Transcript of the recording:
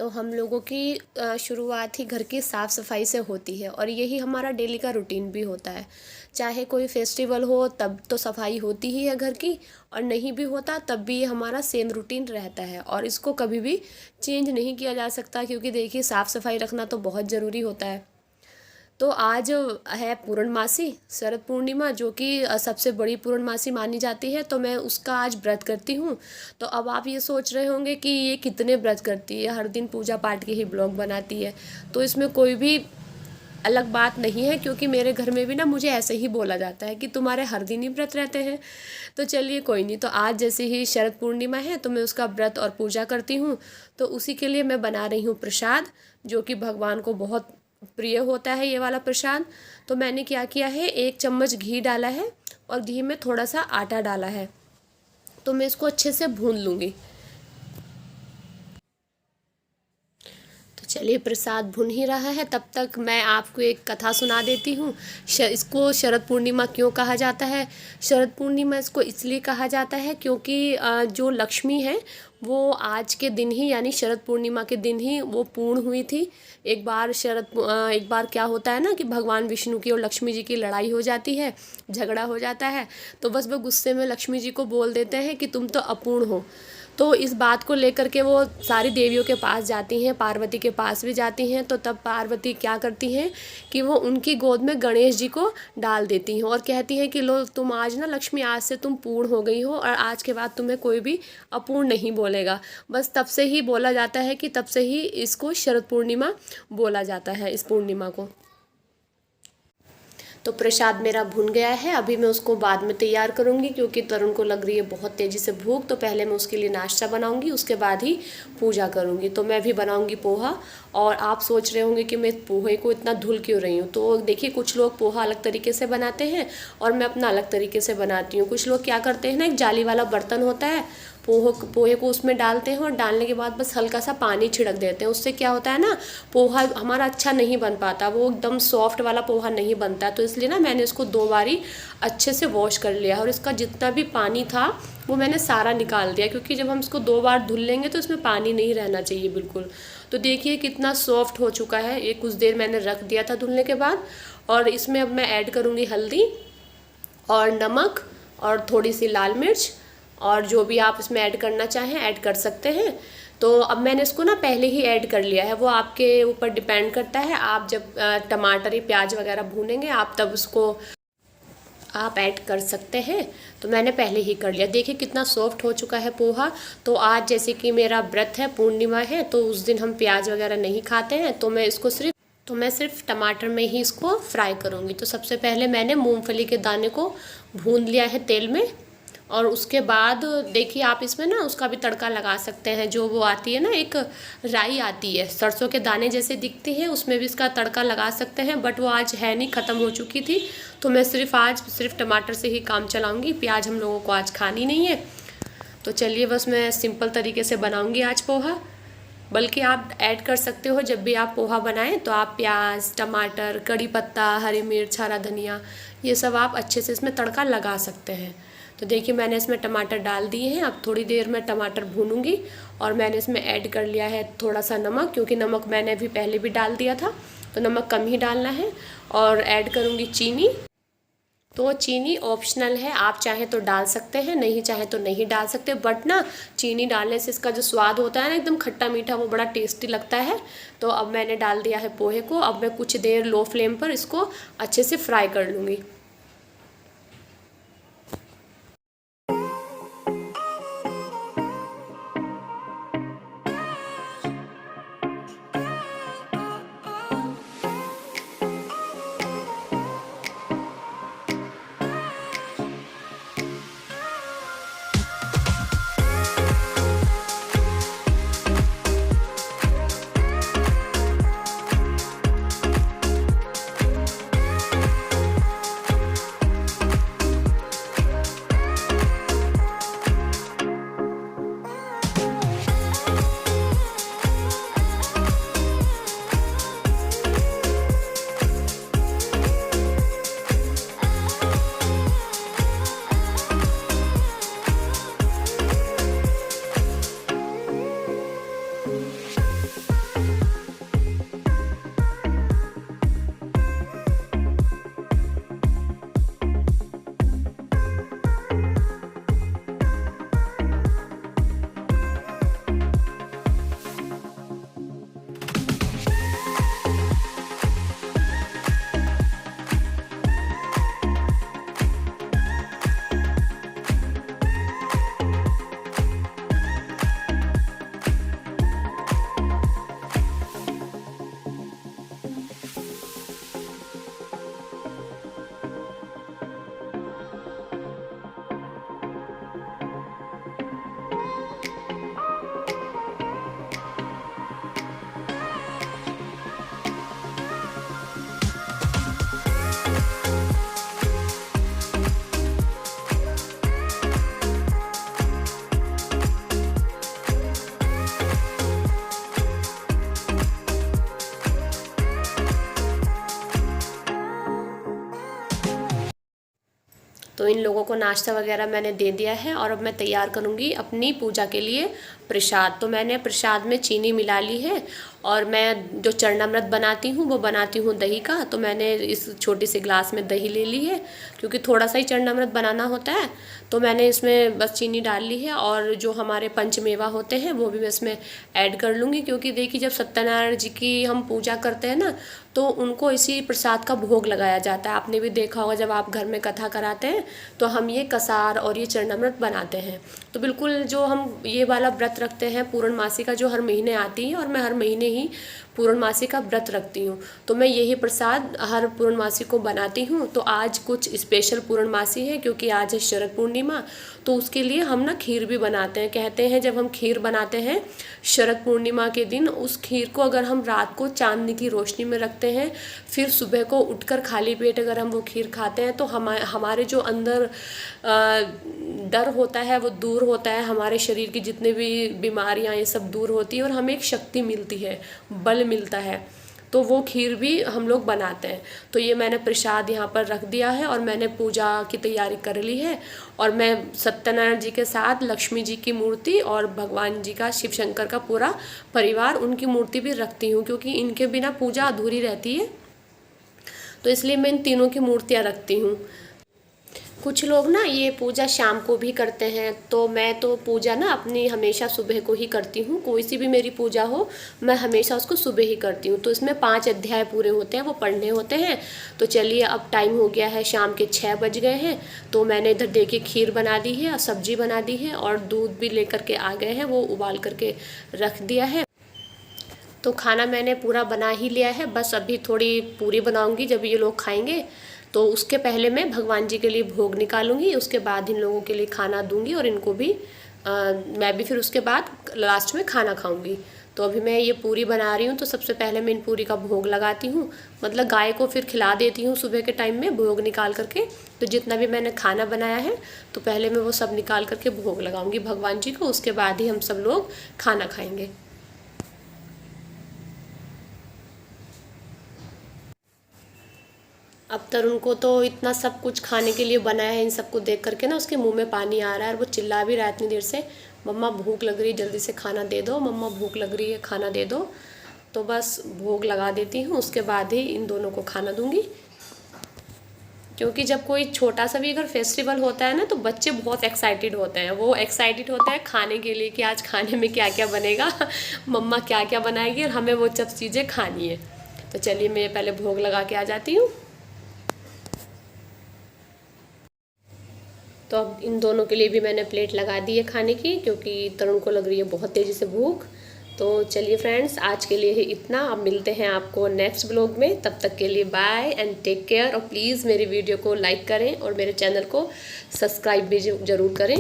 तो हम लोगों की शुरुआत ही घर की साफ़ सफाई से होती है और यही हमारा डेली का रूटीन भी होता है। चाहे कोई फेस्टिवल हो तब तो सफाई होती ही है घर की, और नहीं भी होता तब भी ये हमारा सेम रूटीन रहता है और इसको कभी भी चेंज नहीं किया जा सकता, क्योंकि देखिए साफ़ सफाई रखना तो बहुत ज़रूरी होता है। तो आज है पूर्णमासी शरद पूर्णिमा, जो कि सबसे बड़ी पूर्णमासी मानी जाती है, तो मैं उसका आज व्रत करती हूँ। तो अब आप ये सोच रहे होंगे कि ये कितने व्रत करती है, हर दिन पूजा पाठ के ही ब्लॉग बनाती है। तो इसमें कोई भी अलग बात नहीं है, क्योंकि मेरे घर में भी ना मुझे ऐसे ही बोला जाता है कि तुम्हारे हर दिन ही व्रत रहते हैं। तो चलिए कोई नहीं, तो आज जैसे ही शरद पूर्णिमा है तो मैं उसका व्रत और पूजा करती हूँ। तो उसी के लिए मैं बना रही हूँ प्रसाद, जो कि भगवान को बहुत प्रिय होता है ये वाला प्रसाद। तो मैंने क्या किया है, 1 चम्मच घी डाला है और घी में थोड़ा सा आटा डाला है। तो मैं इसको अच्छे से भून लूँगी। तो चलिए प्रसाद भुन ही रहा है, तब तक मैं आपको एक कथा सुना देती हूँ। इसको शरद पूर्णिमा क्यों कहा जाता है? शरद पूर्णिमा इसको इसलिए कहा जाता है क्योंकि जो लक्ष्मी है वो आज के दिन ही, यानी शरद पूर्णिमा के दिन ही वो पूर्ण हुई थी। एक बार क्या होता है ना कि भगवान विष्णु की और लक्ष्मी जी की लड़ाई हो जाती है, झगड़ा हो जाता है। तो बस वो गुस्से में लक्ष्मी जी को बोल देते हैं कि तुम तो अपूर्ण हो। तो इस बात को लेकर के वो सारी देवियों के पास जाती हैं, पार्वती के पास भी जाती हैं। तो तब पार्वती क्या करती हैं कि वो उनकी गोद में गणेश जी को डाल देती हैं और कहती हैं कि लो तुम आज ना लक्ष्मी, आज से तुम पूर्ण हो गई हो और आज के बाद तुम्हें कोई भी अपूर्ण नहीं बोलेगा। बस तब से ही बोला जाता है कि तब से ही इसको शरद पूर्णिमा बोला जाता है, इस पूर्णिमा को। तो प्रसाद मेरा भुन गया है, अभी मैं उसको बाद में तैयार करूँगी, क्योंकि तरुण को लग रही है बहुत तेज़ी से भूख। तो पहले मैं उसके लिए नाश्ता बनाऊँगी, उसके बाद ही पूजा करूँगी। तो मैं भी बनाऊँगी पोहा। और आप सोच रहे होंगे कि मैं पोहे को इतना धुल क्यों रही हूँ। तो देखिए, कुछ लोग पोहा अलग तरीके से बनाते हैं और मैं अपना अलग तरीके से बनाती हूँ। कुछ लोग क्या करते हैं ना, एक जाली वाला बर्तन होता है, पोहे को उसमें डालते हैं और डालने के बाद बस हल्का सा पानी छिड़क देते हैं। उससे क्या होता है ना, पोहा हमारा अच्छा नहीं बन पाता, वो एकदम सॉफ्ट वाला पोहा नहीं बनता। तो इसलिए ना मैंने इसको 2 बारी अच्छे से वॉश कर लिया और इसका जितना भी पानी था वो मैंने सारा निकाल दिया, क्योंकि जब हम इसको 2 बार धुल लेंगे तो इसमें पानी नहीं रहना चाहिए बिल्कुल। तो देखिए कितना सॉफ्ट हो चुका है। ये कुछ देर मैंने रख दिया था धुलने के बाद। और इसमें अब मैं ऐड करूँगी हल्दी और नमक और थोड़ी सी लाल मिर्च, और जो भी आप इसमें ऐड करना चाहें ऐड कर सकते हैं। तो अब मैंने इसको ना पहले ही ऐड कर लिया है, वो आपके ऊपर डिपेंड करता है। आप जब टमाटर या प्याज वगैरह भूनेंगे आप तब उसको आप ऐड कर सकते हैं। तो मैंने पहले ही कर लिया। देखिए कितना सॉफ्ट हो चुका है पोहा। तो आज जैसे कि मेरा व्रत है, पूर्णिमा है, तो उस दिन हम प्याज वगैरह नहीं खाते हैं, तो मैं सिर्फ टमाटर में ही इसको फ्राई करूँगी। तो सबसे पहले मैंने मूंगफली के दाने को भून लिया है तेल में, और उसके बाद देखिए आप इसमें ना उसका भी तड़का लगा सकते हैं। जो वो आती है ना, एक राई आती है सरसों के दाने जैसे दिखती है, उसमें भी इसका तड़का लगा सकते हैं, बट वो आज है नहीं, ख़त्म हो चुकी थी। तो मैं आज सिर्फ टमाटर से ही काम चलाऊँगी, प्याज हम लोगों को आज खानी नहीं है। तो चलिए बस मैं सिंपल तरीके से बनाऊँगी आज पोहा। बल्कि आप ऐड कर सकते हो, जब भी आप पोहा बनाएं तो आप प्याज, टमाटर, कड़ी पत्ता, हरी मिर्च, हरा धनिया, ये सब आप अच्छे से इसमें तड़का लगा सकते हैं। तो देखिए मैंने इसमें टमाटर डाल दिए हैं। अब थोड़ी देर में टमाटर भूनूंगी और मैंने इसमें ऐड कर लिया है थोड़ा सा नमक, क्योंकि नमक मैंने अभी पहले भी डाल दिया था, तो नमक कम ही डालना है। और ऐड करूँगी चीनी। तो चीनी ऑप्शनल है, आप चाहें तो डाल सकते हैं, नहीं चाहें तो नहीं डाल सकते। बट ना चीनी डालने से इसका जो स्वाद होता है ना, एकदम खट्टा मीठा, वो बड़ा टेस्टी लगता है। तो अब मैंने डाल दिया है पोहे को। अब मैं कुछ देर लो फ्लेम पर इसको अच्छे से फ्राई कर लूँगी। तो इन लोगों को नाश्ता वगैरह मैंने दे दिया है और अब मैं तैयार करूँगी अपनी पूजा के लिए प्रसाद। तो मैंने प्रसाद में चीनी मिला ली है और मैं जो चरणामृत बनाती हूँ वो बनाती हूँ दही का। तो मैंने इस छोटी सी ग्लास में दही ले ली है क्योंकि थोड़ा सा ही चरणामृत बनाना होता है। तो मैंने इसमें बस चीनी डाल ली है और जो हमारे पंचमेवा होते हैं वो भी मैं इसमें ऐड कर लूँगी, क्योंकि देखिए जब सत्यनारायण जी की हम पूजा करते हैं ना तो उनको इसी प्रसाद का भोग लगाया जाता है। आपने भी देखा होगा जब आप घर में कथा कराते हैं तो हम ये कसार और ये चरणामृत बनाते हैं। तो बिल्कुल जो हम ये वाला व्रत रखते हैं पूर्णमासी का, जो हर महीने आती है और मैं हर महीने ही पूर्णमासी का व्रत रखती हूँ, तो मैं यही प्रसाद हर पूर्णमासी को बनाती हूँ। तो आज कुछ स्पेशल पूर्णमासी है क्योंकि आज है शरद पूर्णिमा, तो उसके लिए हम ना खीर भी बनाते हैं। कहते हैं जब हम खीर बनाते हैं शरद पूर्णिमा के दिन, उस खीर को अगर हम रात को चांदनी की रोशनी में रखते हैं, फिर सुबह को उठकर खाली पेट अगर हम वो खीर खाते हैं तो हमारे जो अंदर डर होता है वो दूर होता है, हमारे शरीर की जितने भी बीमारियां ये सब दूर होती है और हमें एक शक्ति मिलती है, बल मिलता है। तो वो खीर भी हम लोग बनाते हैं। तो ये मैंने प्रसाद यहाँ पर रख दिया है और मैंने पूजा की तैयारी कर ली है। और मैं सत्यनारायण जी के साथ लक्ष्मी जी की मूर्ति और भगवान जी का, शिव शंकर का पूरा परिवार, उनकी मूर्ति भी रखती हूँ क्योंकि इनके बिना पूजा अधूरी रहती है। तो इसलिए मैं इन तीनों की मूर्तियाँ रखती हूँ। कुछ लोग ना ये पूजा शाम को भी करते हैं, तो मैं तो पूजा ना अपनी हमेशा सुबह को ही करती हूँ। कोई सी भी मेरी पूजा हो मैं हमेशा उसको सुबह ही करती हूँ। तो इसमें 5 अध्याय पूरे होते हैं, वो पढ़ने होते हैं। तो चलिए अब टाइम हो गया है, शाम के 6 बज गए हैं। तो मैंने इधर देखिए खीर बना दी है, सब्जी बना दी है और दूध भी लेकर के आ गए हैं, वो उबाल करके रख दिया है। तो खाना मैंने पूरा बना ही लिया है, बस अभी थोड़ी पूरी बनाऊंगी जब ये लोग खाएंगे। तो उसके पहले मैं भगवान जी के लिए भोग निकालूंगी, उसके बाद इन लोगों के लिए खाना दूंगी और इनको भी मैं भी फिर उसके बाद लास्ट में खाना खाऊंगी। तो अभी मैं ये पूरी बना रही हूँ, तो सबसे पहले मैं इन पूरी का भोग लगाती हूँ, मतलब गाय को फिर खिला देती हूँ सुबह के टाइम में भोग निकाल करके। तो जितना भी मैंने खाना बनाया है तो पहले मैं वो सब निकाल करके भोग लगाऊंगी भगवान जी को, उसके बाद ही हम सब लोग खाना खाएंगे। अब तरुण को तो इतना सब कुछ खाने के लिए बनाया है, इन सबको देख करके ना उसके मुंह में पानी आ रहा है और वो चिल्ला भी रहा है इतनी देर से, मम्मा भूख लग रही है, जल्दी से खाना दे दो, मम्मा भूख लग रही है, खाना दे दो। तो बस भोग लगा देती हूँ, उसके बाद ही इन दोनों को खाना दूंगी। क्योंकि जब कोई छोटा सा भी अगर फेस्टिवल होता है ना तो बच्चे बहुत एक्साइटेड होते हैं, वो एक्साइटेड होते हैं खाने के लिए कि आज खाने में क्या क्या बनेगा मम्मा क्या क्या बनाएगी और हमें वो सब चीज़ें खानी है। तो चलिए मैं पहले भोग लगा के आ जाती हूँ। तो अब इन दोनों के लिए भी मैंने प्लेट लगा दी है खाने की, क्योंकि तरुण को लग रही है बहुत तेज़ी से भूख। तो चलिए फ्रेंड्स, आज के लिए ही इतना। अब मिलते हैं आपको नेक्स्ट ब्लॉग में, तब तक के लिए बाय एंड टेक केयर। और प्लीज़ मेरी वीडियो को लाइक करें और मेरे चैनल को सब्सक्राइब भी ज़रूर करें।